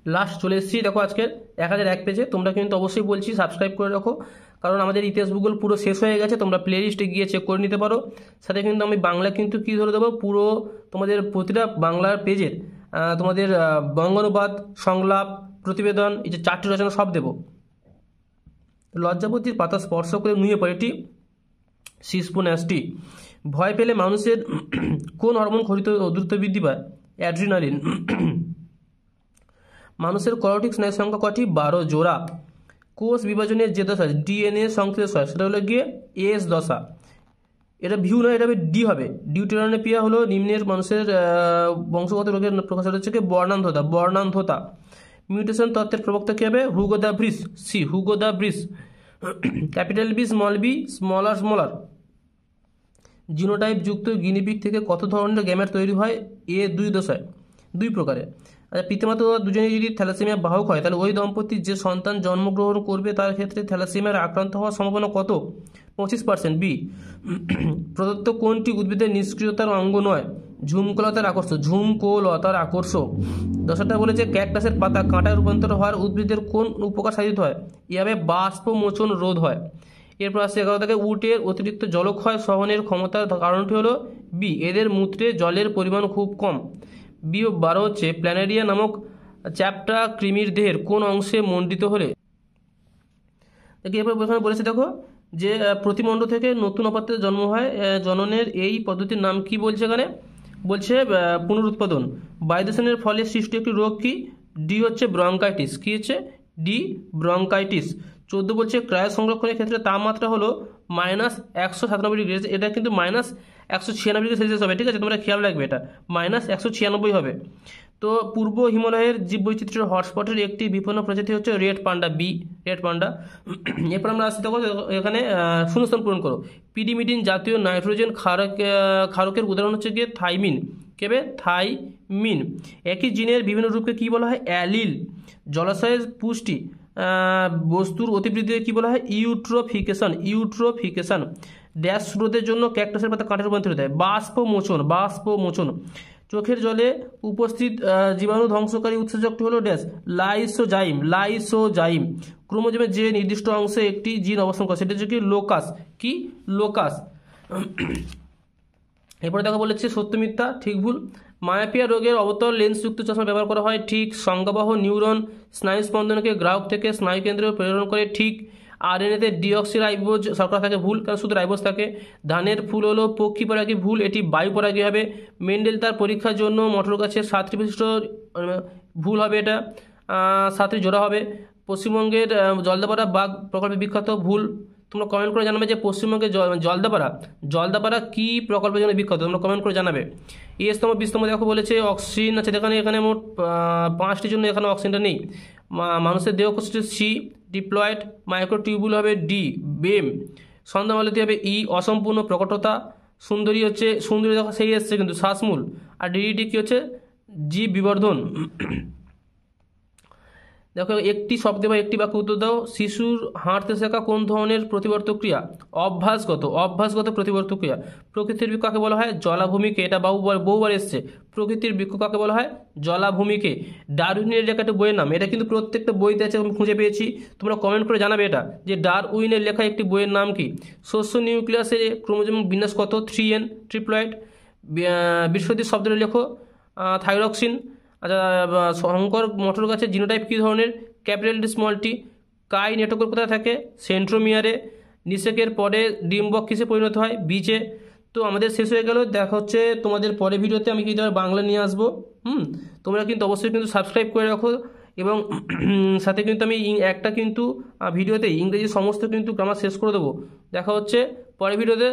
Last চলে এসেছি দেখো আজকে 1001 পেজে। তোমরা কিন্তু অবশ্যই বলছি সাবস্ক্রাইব করে রাখো, কারণ আমাদের ইতিহাস ভূগোল পুরো শেষ হয়ে গেছে। তোমরা প্লে লিস্টে গিয়ে চেক করে নিতে পারো। সাথে কিন্তু আমি বাংলা কিন্তু কি ধরে দেবো, পুরো তোমাদের প্রতিটা বাংলার পেজের তোমাদের বঙ্গানুবাদ, সংলাপ, প্রতিবেদন, এই যে 4টি রচনা সব দেবো। লজ্জাপতির পাতা স্পর্শ করে নুয়ে পড়ে এটি সিসপোন্যাসটি। ভয় পেলে মানুষের কোন হরমোন খরিত দ্রুত বৃদ্ধি পায়? অ্যাড্রিনালিন। মানুষের করোটিক স্নায়ুর সংখ্যা কটি? 12 জোড়া। কোষ বিভাজনের যে দশা ডিএনএ সংশ্লেষ হয় সেটা হলো গিয়ে এস দশা। এটা ভিউ নয়, এটা হবে ডি হবে। ডিউটেরানোপিয়া হলো নিম্নের মানুষের বংশগত রোগের প্রকাশ হচ্ছে কি বর্ণান্ধতা। বর্ণান্ধতা। মিউটেশন তত্ত্বের প্রবক্তা কি হবে? হুগো দা ব্রিস। সি হুগো দা ব্রিস। ক্যাপিটাল বি স্মল আর। জিনোটাইপ যুক্ত গিনিপিগ থেকে কত ধরনের গ্যামেট তৈরি হয়? এ 2 দশায়, 2 প্রকারে। আচ্ছা, পিতামাতা দুজনেই যদি থ্যালাসেমিয়া বাহক হয় তাহলে ওই দম্পতির যে সন্তান জন্মগ্রহণ করবে তার ক্ষেত্রে থ্যালাসেমিয়ার আক্রান্ত হওয়ার সম্ভাবনা কত? 25%। বি প্রদত্ত কোনটি উদ্ভিদের নিষ্ক্রিয়তার অঙ্গ নয়? ঝুমকোলতার আকর্ষ। ঝুমকোলতার আকর্ষ। দশাটা বলেছে ক্যাকটাসের পাতা কাঁটায় রূপান্তর হওয়ার উদ্ভিদের কোন উপকার সাধিত হয়? এভাবে বাষ্পমোচন রোধ হয়। এরপর আসছে 11 থেকে উটের অতিরিক্ত জলক্ষয় সহনের ক্ষমতার কারণটি হলো বি এদের মূত্রে জলের পরিমাণ খুব কম। বি 12 হচ্ছে প্ল্যানেরিয়া নামক চ্যাপ্টা কৃমির দেহের কোন অংশে মণ্ডিত হলে। এরপর এখানে বলেছে দেখো যে প্রতিমণ্ড থেকে নতুন অপাত্রের জন্ম হয়, জননের এই পদ্ধতির নাম কি বলছে এখানে? বলছে পুনরুৎপাদন। বায়ুদূষণের ফলে সৃষ্ট একটি রোগ কি? ডি হচ্ছে ব্রঙ্কাইটিস। কি হচ্ছে? D bronchitis. 14 বলছে ক্রায়ো সংরক্ষণের ক্ষেত্রে তাপমাত্রা হলো -197 ডিগ্রি। এটা কিন্তু -196 ডিগ্রি সেলসিয়াস হবে, ঠিক আছে? তোমরা খেয়াল রাখবে, এটা -196 হবে। তো পূর্ব হিমালয়ের জীববৈচিত্র্যের হটস্পটের একটি বিপন্ন প্রজাতি হচ্ছে red panda. Be red panda. এরপর আমরা আসতে দেখো এখানে শূন্যস্থান পূরণ করো। পিরিমিডিন জাতীয় নাইট্রোজেন ক্ষারকের উদাহরণ হচ্ছে গিয়ে থাইমিন। কেবে? থাইমিন। একই জিনের বিভিন্ন রূপকে কি বলা হয়? অ্যালিল। জলাশয়ের পুষ্টি বস্তুর অতিবৃদ্ধিকে কি বলা হয়? ইউট্রোফিকেশন। ইউট্রোফিকেশন। ড্যাশ স্রোতের জন্য ক্যাকটাসের পাতা কাঁটায় রূপান্তরিত হয়? বাষ্পমোচন। বাষ্পমোচন। চোখের জলে উপস্থিত জীবাণু ধ্বংসকারী উৎসেচকটি হলো ড্যাশ লাইসোজাইম। লাইসোজাইম। ক্রোমোজোমের যে নির্দিষ্ট অংশে একটি জিন অবস্থান করে সেটা হচ্ছে কি লোকাস। কি? লোকাস। এরপরে দেখো বলেছে সত্য মিথ্যা, ঠিক ভুল। মায়োপিয়া রোগের অবতল লেন্সযুক্ত চশমা ব্যবহার করা হয়, ঠিক। সংজ্ঞাবহ নিউরন স্নায়ু স্পন্দনকে গ্রাহক থেকে স্নায়ু কেন্দ্রে প্রেরণ করে, ঠিক। আরএনএতে ডিঅক্সিরাইবোজ শর্করা থাকে, ভুল, কারণ শুধু রাইবোজ থাকে। ধানের ফুল হলো পক্ষী পরাগী, ভুল, এটি বায়ু পরাগী হবে। মেন্ডেল তার পরীক্ষার জন্য মটর গাছের 7টি বিশিষ্ট, ভুল হবে এটা, 7টি জোড়া হবে। পশ্চিমবঙ্গের জলদাপাড়া বাঘ প্রকল্পে বিখ্যাত, ভুল। তোমরা কমেন্ট করে জানাবে যে পশ্চিমবঙ্গে জলদাপাড়া কি প্রকল্পের জন্য বিখ্যাত, তোমরা কমেন্ট করে জানাবে। 20তম 20তম দেখো বলেছে অক্সিজেন আছে, এখানে মোট 5টির জন্য এখানে অক্সিজেনটা নেই। মানুষের দেহ কোষ হচ্ছে সি ডিপ্লয়েড। মাইক্রোটিউবুল হবে ডি বেম। সন্ধ্যামালতি হবে ই অসম্পূর্ণ প্রকটতা। সুন্দরী হচ্ছে সুন্দরী দেখো সেই এসছে কিন্তু শ্বাসমূল। আর ডিডিটি কি হচ্ছে? জীব বিবর্ধন। দেখো একটি শব্দে বা একটি বাক্য উত্তর দাও। শিশুর হাঁটতে শেখা কোন ধরনের প্রতিবর্তক ক্রিয়া? অভ্যাসগত প্রতিবর্তক ক্রিয়া। প্রকৃতির বৃক্ষ কাকে বলা হয়? জলাভূমিকে। এটা বহুবার এসছে। প্রকৃতির বৃক্ষ কাকে বলা হয়? জলাভূমিকে। ডারউইনের লেখা একটা বইয়ের নাম, এটা কিন্তু প্রত্যেকটা বইতে আছে, আমি খুঁজে পেয়েছি। তোমরা কমেন্ট করে জানাবে এটা যে ডারউইনের লেখা একটি বইয়ের নাম কি। শস্য নিউক্লিয়াসে ক্রোমোজোম বিন্যাস কত? 3n triploid. বৃহস্পতির শব্দের লেখো থাইরক্সিন। আচ্ছা, শঙ্কর মটর গাছের জিনোটাইপ কী ধরনের? Capital D small tea. কাই নেটওয়ার্ক কোথায় থাকে? সেন্ট্রোমিয়ারে। নিষেকের পরে ডিম্বক কিসে পরিণত হয়? বীজে। তো আমাদের শেষ হয়ে গেল। দেখা হচ্ছে তোমাদের পরের ভিডিওতে, আমি কিন্তু বাংলা নিয়ে আসবো। তোমরা কিন্তু অবশ্যই কিন্তু সাবস্ক্রাইব করে রাখো, এবং সাথে কিন্তু আমি একটা কিন্তু ভিডিওতে ইংরেজি সমস্ত কিন্তু গ্রামার শেষ করে দেবো। দেখা হচ্ছে পরের ভিডিওতে।